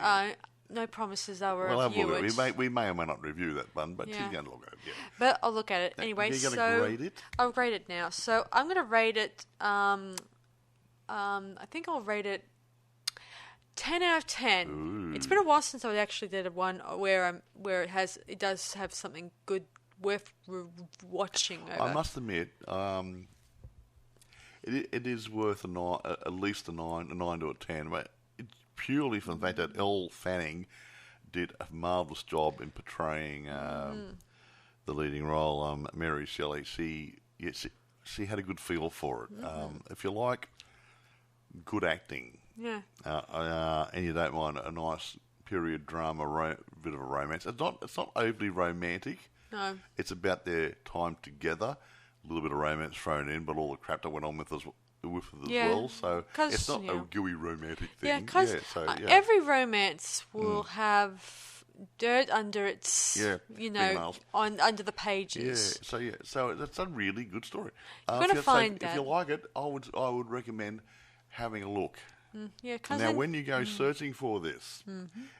Speaker 1: No promises I'll review it.
Speaker 2: We may or may not review that one, but she's going to look at it. Yeah.
Speaker 1: But I'll look at it anyway.
Speaker 2: You're going to rate it?
Speaker 1: I'll rate it now. So I'm going to rate it. I think I'll rate it 10 out of 10.
Speaker 2: Ooh.
Speaker 1: It's been a while since I actually did one where it does have something good worth watching over.
Speaker 2: I must admit, it is worth at least a 9 to a 10. But it's purely from the fact that Elle Fanning did a marvellous job in portraying the leading role, Mary Shelley. She had a good feel for it. If you like good acting, and you don't mind a nice period drama, bit of a romance. It's not overly romantic.
Speaker 1: No,
Speaker 2: it's about their time together. A little bit of romance thrown in, but all the crap that went on with it as well. So it's not a gooey romantic thing.
Speaker 1: Yeah, because every romance will have dirt under its, under the pages.
Speaker 2: Yeah, so that's a really good story.
Speaker 1: You're going to find that.
Speaker 2: If you like it, I would recommend having a look.
Speaker 1: Now,
Speaker 2: when you go searching for this,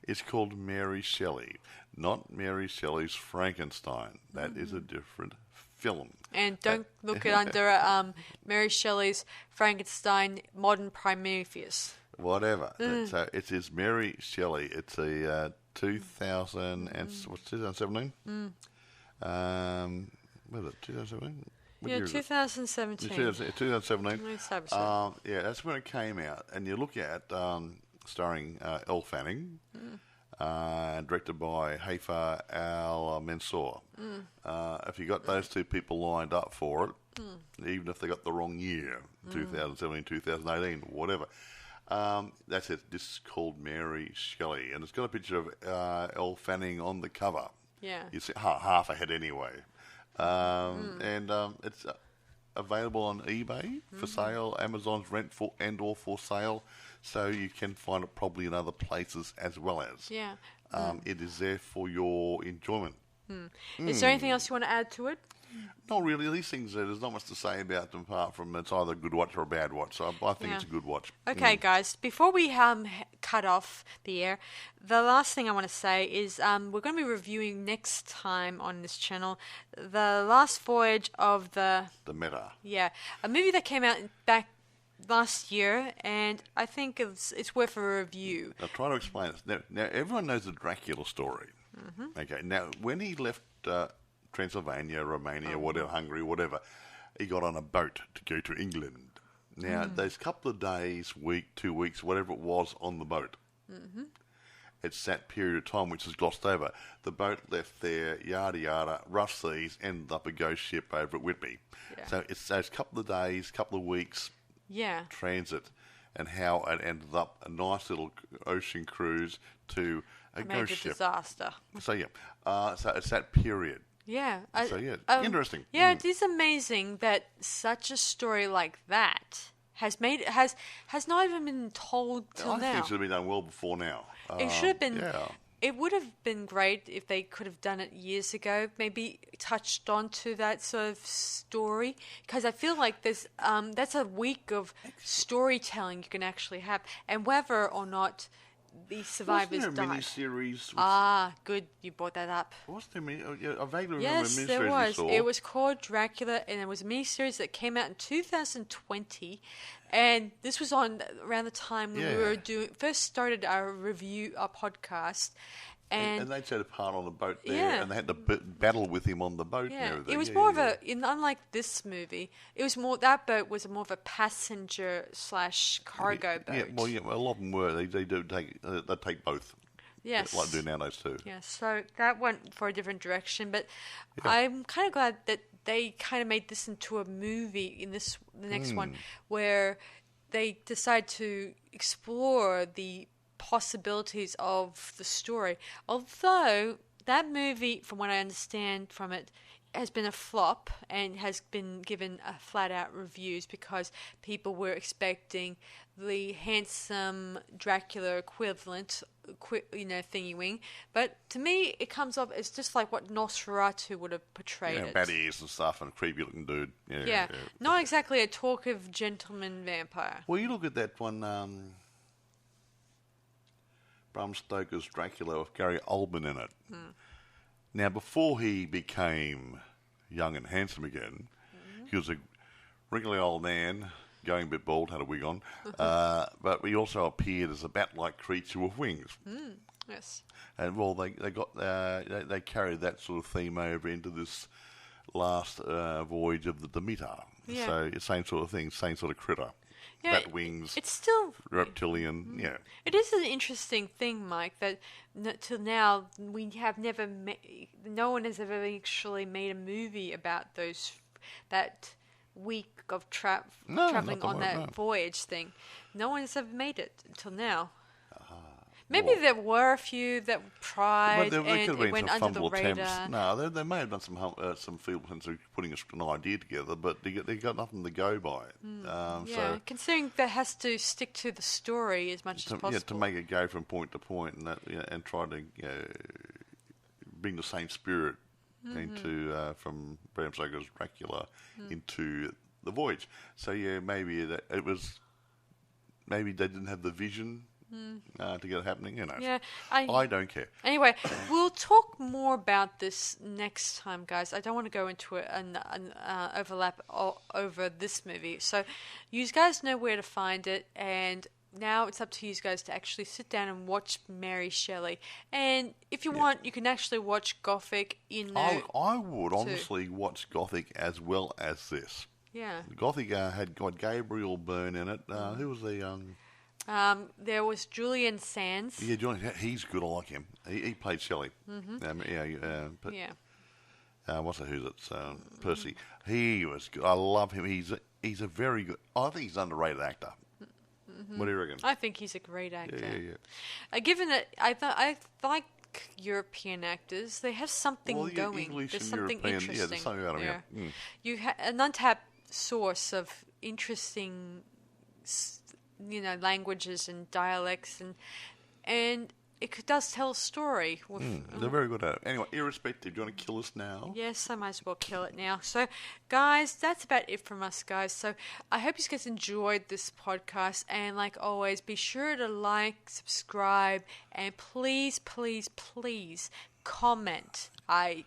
Speaker 2: it's called Mary Shelley, not Mary Shelley's Frankenstein. That is a different film.
Speaker 1: And don't look it under Mary Shelley's Frankenstein, Modern Prometheus.
Speaker 2: Whatever. So it is Mary Shelley. It's a 2017? What is it, 2017?
Speaker 1: Yeah, 2017.
Speaker 2: 2017. That's when it came out. And you look at starring Elle Fanning, directed by Haifa al-Mansour. If you got those two people lined up for it, even if they got the wrong year, 2017, 2018, whatever, that's it. This is called Mary Shelley, and it's got a picture of Elle Fanning on the cover.
Speaker 1: Yeah.
Speaker 2: You see half a head anyway. And it's available on eBay for sale, Amazon's rent or for sale, so you can find it probably in other places as well as.
Speaker 1: Yeah.
Speaker 2: It is there for your enjoyment.
Speaker 1: Is there anything else you want to add to it?
Speaker 2: Not really. These things, there's not much to say about them apart from it's either a good watch or a bad watch. So I think it's a good watch.
Speaker 1: Okay, guys. Before we cut off the air, the last thing I want to say is we're going to be reviewing next time on this channel The Last Voyage of the
Speaker 2: Meta.
Speaker 1: Yeah, a movie that came out back last year, and I think it's worth a review.
Speaker 2: I'll try to explain this. Now everyone knows the Dracula story. Okay. Now, when he left Transylvania, Romania, whatever, Hungary, whatever, he got on a boat to go to England. Now, those couple of days, week, 2 weeks, whatever it was on the boat, it's that period of time which is glossed over. The boat left there, yada yada, rough seas, ended up a ghost ship over at Whitby. Yeah. So it's those couple of days, couple of weeks, transit, and how it ended up a nice little ocean cruise to A
Speaker 1: major
Speaker 2: ghost ship.
Speaker 1: disaster.
Speaker 2: So so it's that period.
Speaker 1: Yeah.
Speaker 2: Interesting.
Speaker 1: Yeah, it is amazing that such a story like that has not even been told till
Speaker 2: I
Speaker 1: now.
Speaker 2: think it should have been done well before now.
Speaker 1: It should have been.
Speaker 2: Yeah.
Speaker 1: It would have been great if they could have done it years ago. Maybe touched on to that sort of story, because I feel like there's that's a week of storytelling you can actually have, and whether or not the survivors
Speaker 2: Wasn't there a
Speaker 1: died.
Speaker 2: miniseries?
Speaker 1: Good, you brought that up.
Speaker 2: Wasn't there I vaguely remember
Speaker 1: Yes,
Speaker 2: a miniseries
Speaker 1: there
Speaker 2: we
Speaker 1: was.
Speaker 2: saw.
Speaker 1: It was called Dracula, and it was a miniseries that came out in 2020. And this was on around the time when we were first started our podcast.
Speaker 2: And they'd set a part on the boat there, and they had to battle with him on the boat and everything.
Speaker 1: It was more of unlike this movie, it was more, that boat was more of a passenger / cargo boat.
Speaker 2: Yeah, well, a lot of them were. They do take, they take both.
Speaker 1: Yes.
Speaker 2: Like they do nowadays too.
Speaker 1: Yeah, so that went for a different direction, but I'm kind of glad that they kind of made this into a movie in the next one, where they decide to explore the possibilities of the story. Although that movie, from what I understand from it, has been a flop and has been given a flat-out reviews because people were expecting the handsome Dracula equivalent, thingy-wing. But to me, it comes off as just like what Nosferatu would have portrayed it.
Speaker 2: Bad ears and stuff and a creepy-looking dude.
Speaker 1: Yeah, not exactly a talkative gentleman vampire.
Speaker 2: Well, you look at that one, Bram Stoker's Dracula with Gary Oldman in it. Now, before he became young and handsome again, he was a wrinkly old man, going a bit bald, had a wig on, but he also appeared as a bat-like creature with wings.
Speaker 1: Yes.
Speaker 2: And well, they carried that sort of theme over into this last voyage of the Demeter.
Speaker 1: Yeah.
Speaker 2: So same sort of thing, same sort of critter.
Speaker 1: Yeah,
Speaker 2: bat wings.
Speaker 1: It's still
Speaker 2: reptilian. Yeah.
Speaker 1: It is an interesting thing, Mike, that till now we have never no one has ever actually made a movie about that week of traveling on that voyage thing. No one has ever made it until now. Maybe there were a few that tried and it went under the radar.
Speaker 2: No, they may have done some field attempts of putting an idea together, but they got nothing to go by. So
Speaker 1: considering that has to stick to the story as much as possible.
Speaker 2: Yeah, to make it go from point to point and try to bring the same spirit into from Bram Stoker's Dracula into the voyage. So maybe maybe they didn't have the vision to get it happening,
Speaker 1: Yeah,
Speaker 2: I don't care.
Speaker 1: Anyway, we'll talk more about this next time, guys. I don't want to go into an overlap over this movie. So you guys know where to find it, and now it's up to you guys to actually sit down and watch Mary Shelley. And if you want, you can actually watch Gothic in there.
Speaker 2: I would honestly watch Gothic as well as this.
Speaker 1: Yeah.
Speaker 2: Gothic had got Gabriel Byrne in it. Who was the...
Speaker 1: there was Julian Sands.
Speaker 2: Yeah, Julian, he's good. I like him. He played Shelley. What's it? Who's it? Percy. He was good. I love him. He's a very good... I think he's an underrated actor. What do you reckon?
Speaker 1: I think he's a great actor.
Speaker 2: Yeah.
Speaker 1: Given that I like European actors, they have something going.
Speaker 2: English
Speaker 1: there's
Speaker 2: and
Speaker 1: something
Speaker 2: European,
Speaker 1: interesting.
Speaker 2: there's something about him.
Speaker 1: You have an untapped source of interesting, languages and dialects, and it does tell a story.
Speaker 2: They're very good at it. Anyway, irrespective, do you want to kill us now?
Speaker 1: Yes, I might as well kill it now. So, guys, that's about it from us, guys. So, I hope you guys enjoyed this podcast. And like always, be sure to like, subscribe, and please, please, please comment. I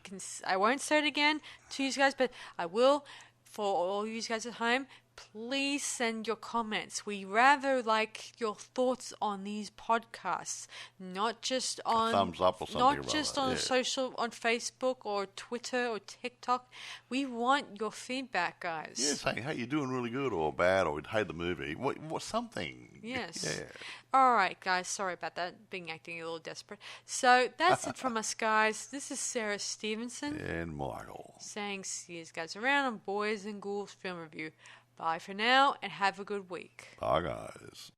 Speaker 1: won't say it again to you guys, but I will for all you guys at home. Please send your comments. We rather like your thoughts on these podcasts, not just on
Speaker 2: a thumbs up or something.
Speaker 1: Not just on social, on Facebook or Twitter or TikTok. We want your feedback, guys.
Speaker 2: Yeah, saying, hey, you're doing really good or bad, or we'd hate the movie. What something.
Speaker 1: Yes.
Speaker 2: Yeah.
Speaker 1: All right, guys. Sorry about that. Acting a little desperate. So that's it from us, guys. This is Sarah Stephenson
Speaker 2: and Michael
Speaker 1: saying, see you guys around on Boys and Ghouls Film Review. Bye for now, and have a good week.
Speaker 2: Bye, guys.